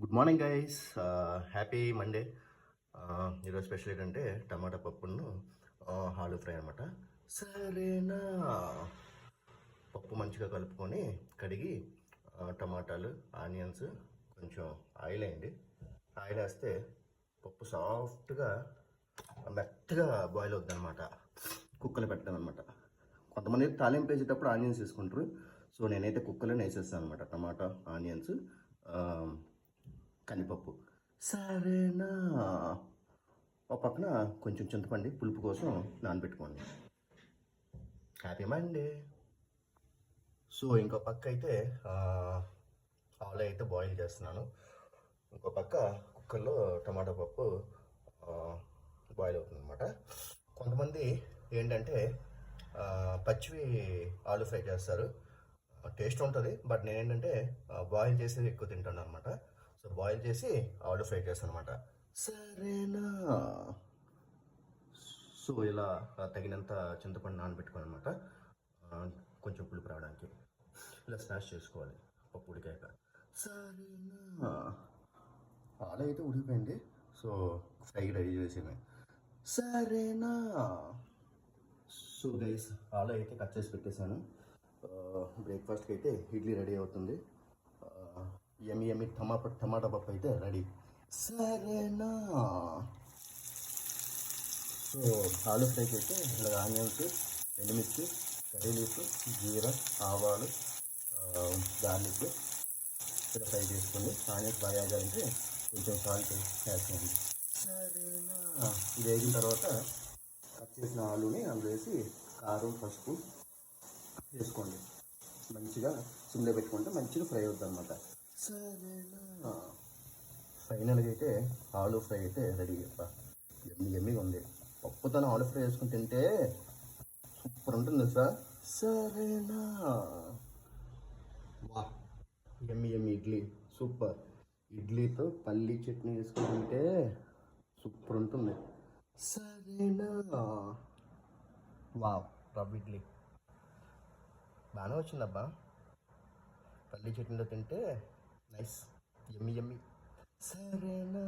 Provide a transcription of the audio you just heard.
Good morning guys. Happy Monday. ఈరోజు special ఏంటంటే టమాటా పప్పును ఆలు ఫ్రై అనమాట. సరేనా, పప్పు మంచిగా కలుపుకొని కడిగి టమాటాలు, ఆనియన్స్, కొంచెం ఆయిల్ వేయండి. ఆయిల్ వేస్తే పప్పు సాఫ్ట్గా మెత్తగా బాయిల్ అవుతుంది అనమాట. కుక్కలు పెట్టాను అనమాట. కొంతమంది తాలింపు వేసేటప్పుడు ఆనియన్స్ వేసుకుంటారు. సో నేనైతే కుక్కర్లోనే వేసేస్తాను అనమాట. టమాటా, ఆనియన్స్, కందిపప్పు. సరేనా, ఒక పక్కన కొంచెం చింతపండు పులుపు కోసం నానబెట్టుకోండి. Happy Monday. సో ఇంకో పక్క అయితే ఆలు అయితే బాయిల్ చేస్తున్నాను. ఇంకో పక్క కుక్కర్లో టమాటా పప్పు బాయిల్ అవుతుంది అనమాట. కొంతమంది ఏంటంటే పచ్చివి ఆలు ఫ్రై చేస్తారు. టేస్ట్ ఉంటుంది, బట్ నేనేంటంటే బాయిల్ చేసేది ఎక్కువ తింటాను అనమాట. సో బాయిల్ చేసి ఆలు ఫ్రై చేస్తాను అనమాట. సరేనా, సో ఇలా తగినంత చింతపండు నానబెట్టుకోవాలి అనమాట. కొంచెం పులుపు రావడానికి ఇలా స్మాష్ చేసుకోవాలి పప్పు ఉడికాక. సరేనా, ఆలు అయితే ఉడికిపోయింది. సో ఫ్రై రెడీ చేసేమే. సరేనా, సో గైస్ ఆలు అయితే కట్ చేసి పెట్టేశాను. బ్రేక్ఫాస్ట్కి అయితే ఇడ్లీ రెడీ అవుతుంది. ఎమ్మి టమాటా పప్పు అయితే రెడీ. సరేనా, సో ఆలు ఫ్రైకి అయితే ఇలా ఆనియన్స్, ఎండుమిర్చి, కర్రీ లీఫ్, జీరా, ఆవాలు, గార్లిక్ ఇలా ఫ్రై చేసుకోండి. ఆనియన్స్ బాగా వేయాలంటే కొంచెం సాల్ట్ వేసుకోండి. సరేనా, ఇది వేగిన తర్వాత కట్ చేసిన ఆలుని అందులో వేసి కారం, పసుపు వేసుకోండి. మంచిగా సిమ్లో పెట్టుకుంటే మంచిగా ఫ్రై అవుతుంది అనమాట. సరేనా, ఫైనల్గా అయితే ఆలు ఫ్రై అయితే రెడీ. ఎమ్మిగా ఉంది. పప్పుతో ఆలు ఫ్రై వేసుకుని తింటే సూపర్ ఉంటుంది సార్. సరేనా, వా ఎమ్మి ఇడ్లీ సూపర్. ఇడ్లీతో పల్లీ చట్నీ వేసుకుని తింటే సూపర్ ఉంటుంది. సరేనా, వా రవ్వ ఇడ్లీ బాగానే వచ్చిందబ్బా. పల్లీ చట్నీలో తింటే నైస్, ఎమ్మి. సరేనా.